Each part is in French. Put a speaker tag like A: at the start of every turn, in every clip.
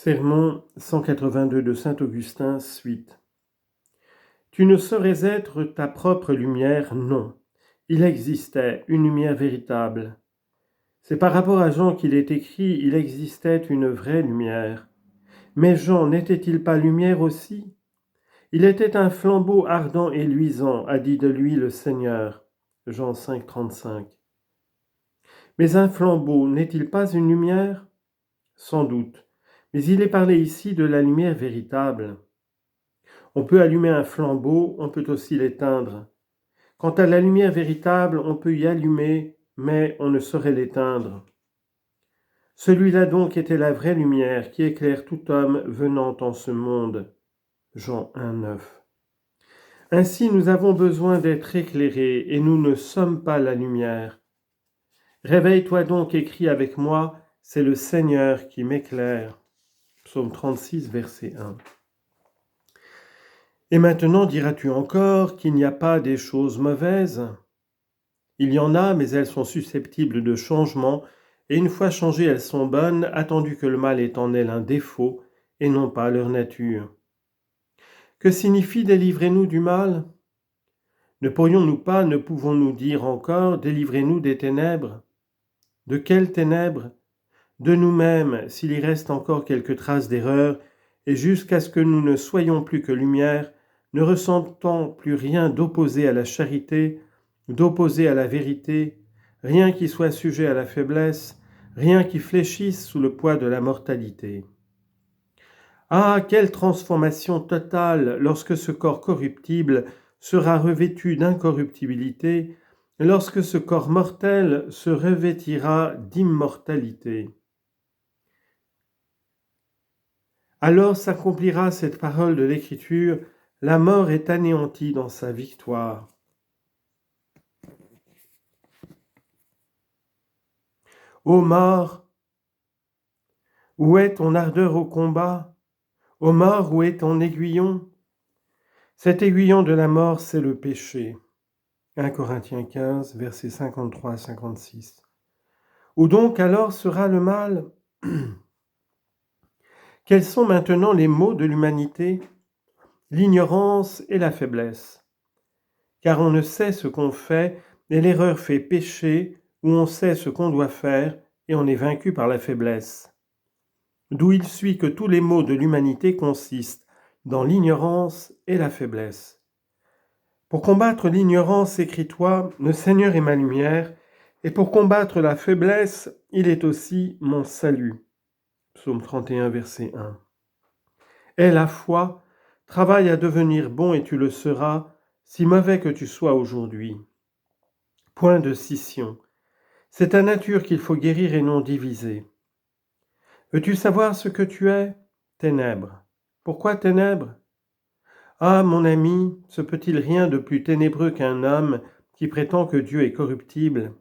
A: Sermon 182 de saint Augustin, suite. Tu ne saurais être ta propre lumière, non. Il existait une lumière véritable. C'est par rapport à Jean qu'il est écrit, il existait une vraie lumière. Mais Jean n'était-il pas lumière aussi? Il était un flambeau ardent et luisant, a dit de lui le Seigneur. Jean 5, 35. Mais un flambeau n'est-il pas une lumière? Sans doute. Mais il est parlé ici de la lumière véritable. On peut allumer un flambeau, on peut aussi l'éteindre. Quant à la lumière véritable, on peut y allumer, mais on ne saurait l'éteindre. Celui-là donc était la vraie lumière qui éclaire tout homme venant en ce monde. Jean 1, 9. Ainsi nous avons besoin d'être éclairés et nous ne sommes pas la lumière. Réveille-toi donc et crie avec moi, c'est le Seigneur qui m'éclaire. Psaume 36, verset 1. Et maintenant diras-tu encore qu'il n'y a pas des choses mauvaises? Il y en a, mais elles sont susceptibles de changement, et une fois changées, elles sont bonnes, attendu que le mal est en elles un défaut, et non pas leur nature. Que signifie délivrez-nous du mal? Ne pouvons-nous dire encore, délivrez-nous des ténèbres? De quelles ténèbres? De nous-mêmes, s'il y reste encore quelques traces d'erreur, et jusqu'à ce que nous ne soyons plus que lumière, ne ressentant plus rien d'opposé à la charité, d'opposé à la vérité, rien qui soit sujet à la faiblesse, rien qui fléchisse sous le poids de la mortalité. Ah, quelle transformation totale lorsque ce corps corruptible sera revêtu d'incorruptibilité, lorsque ce corps mortel se revêtira d'immortalité. Alors s'accomplira cette parole de l'Écriture, la mort est anéantie dans sa victoire. Ô mort, où est ton ardeur au combat? Ô mort, où est ton aiguillon? Cet aiguillon de la mort, c'est le péché. 1 Corinthiens 15, versets 53 à 56. Où donc alors sera le mal? Quels sont maintenant les maux de l'humanité? L'ignorance et la faiblesse. Car on ne sait ce qu'on fait, et l'erreur fait pécher, ou on sait ce qu'on doit faire, et on est vaincu par la faiblesse. D'où il suit que tous les maux de l'humanité consistent dans l'ignorance et la faiblesse. Pour combattre l'ignorance, écris-toi, le Seigneur est ma lumière, et pour combattre la faiblesse, il est aussi mon salut. Psaume 31, verset 1. Aie la foi, travaille à devenir bon et tu le seras, si mauvais que tu sois aujourd'hui. Point de scission. C'est ta nature qu'il faut guérir et non diviser. Veux-tu savoir ce que tu es? Ténèbres. Pourquoi ténèbres? Ah, mon ami, se peut-il rien de plus ténébreux qu'un homme qui prétend que Dieu est corruptible?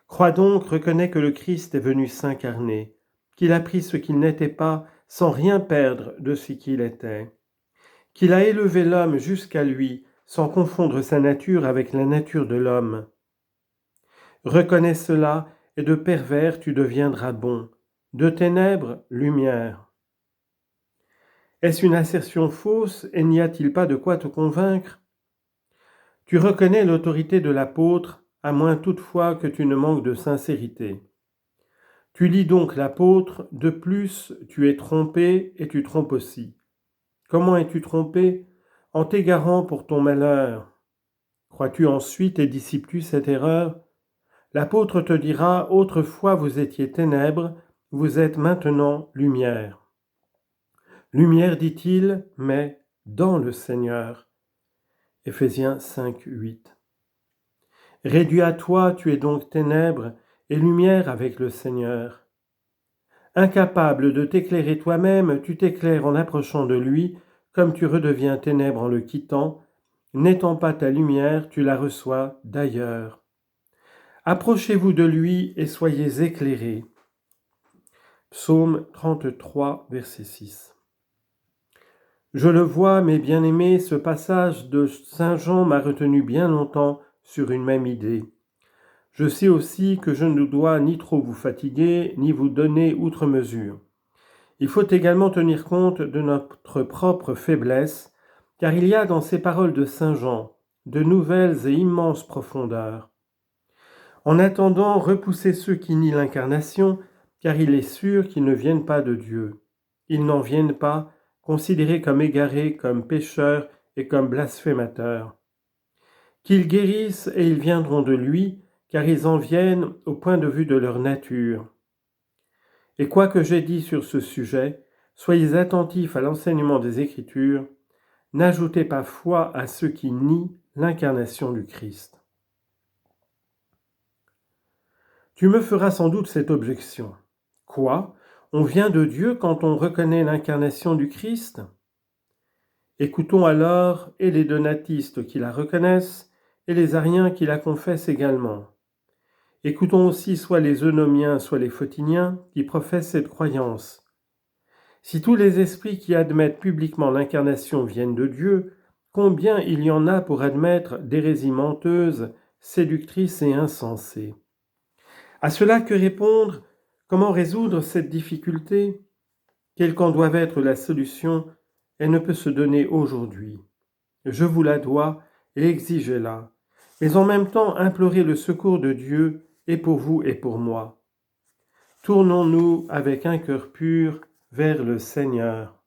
A: Crois donc, reconnais que le Christ est venu s'incarner, qu'il a pris ce qu'il n'était pas sans rien perdre de ce qu'il était, qu'il a élevé l'homme jusqu'à lui sans confondre sa nature avec la nature de l'homme. Reconnais cela, et de pervers tu deviendras bon, de ténèbres, lumière. Est-ce une assertion fausse, et n'y a-t-il pas de quoi te convaincre? Tu reconnais l'autorité de l'apôtre, à moins toutefois que tu ne manques de sincérité. Tu lis donc l'apôtre, de plus tu es trompé et tu trompes aussi. Comment es-tu trompé? En t'égarant pour ton malheur. Crois-tu ensuite et dissipes-tu cette erreur? L'apôtre te dira, autrefois vous étiez ténèbres, vous êtes maintenant lumière. Lumière, dit-il, mais dans le Seigneur. Éphésiens 5, 8. Réduit à toi, tu es donc ténèbres et lumière avec le Seigneur. Incapable de t'éclairer toi-même, tu t'éclaires en approchant de lui, comme tu redeviens ténèbres en le quittant. N'étant pas ta lumière, tu la reçois d'ailleurs. Approchez-vous de lui et soyez éclairés. Psaume 33, verset 6. Je le vois, mes bien-aimés, ce passage de Saint Jean m'a retenu bien longtemps sur une même idée. Je sais aussi que je ne dois ni trop vous fatiguer, ni vous donner outre mesure. Il faut également tenir compte de notre propre faiblesse, car il y a dans ces paroles de Saint Jean de nouvelles et immenses profondeurs. En attendant, repoussez ceux qui nient l'incarnation, car il est sûr qu'ils ne viennent pas de Dieu. Ils n'en viennent pas, considérés comme égarés, comme pécheurs et comme blasphémateurs. Qu'ils guérissent et ils viendront de lui, car ils en viennent au point de vue de leur nature. Et quoi que j'ai dit sur ce sujet, soyez attentifs à l'enseignement des Écritures, n'ajoutez pas foi à ceux qui nient l'incarnation du Christ. Tu me feras sans doute cette objection. Quoi ? On vient de Dieu quand on reconnaît l'incarnation du Christ ? Écoutons alors et les donatistes qui la reconnaissent et les ariens qui la confessent également. Écoutons aussi soit les eunomiens, soit les photiniens qui professent cette croyance. Si tous les esprits qui admettent publiquement l'incarnation viennent de Dieu, combien il y en a pour admettre d'hérésies menteuses, séductrices et insensées ? À cela, que répondre ? Comment résoudre cette difficulté ? Quelle qu'en doive être la solution, elle ne peut se donner aujourd'hui. Je vous la dois et exigez-la, mais en même temps implorez le secours de Dieu et pour vous et pour moi. Tournons-nous avec un cœur pur vers le Seigneur.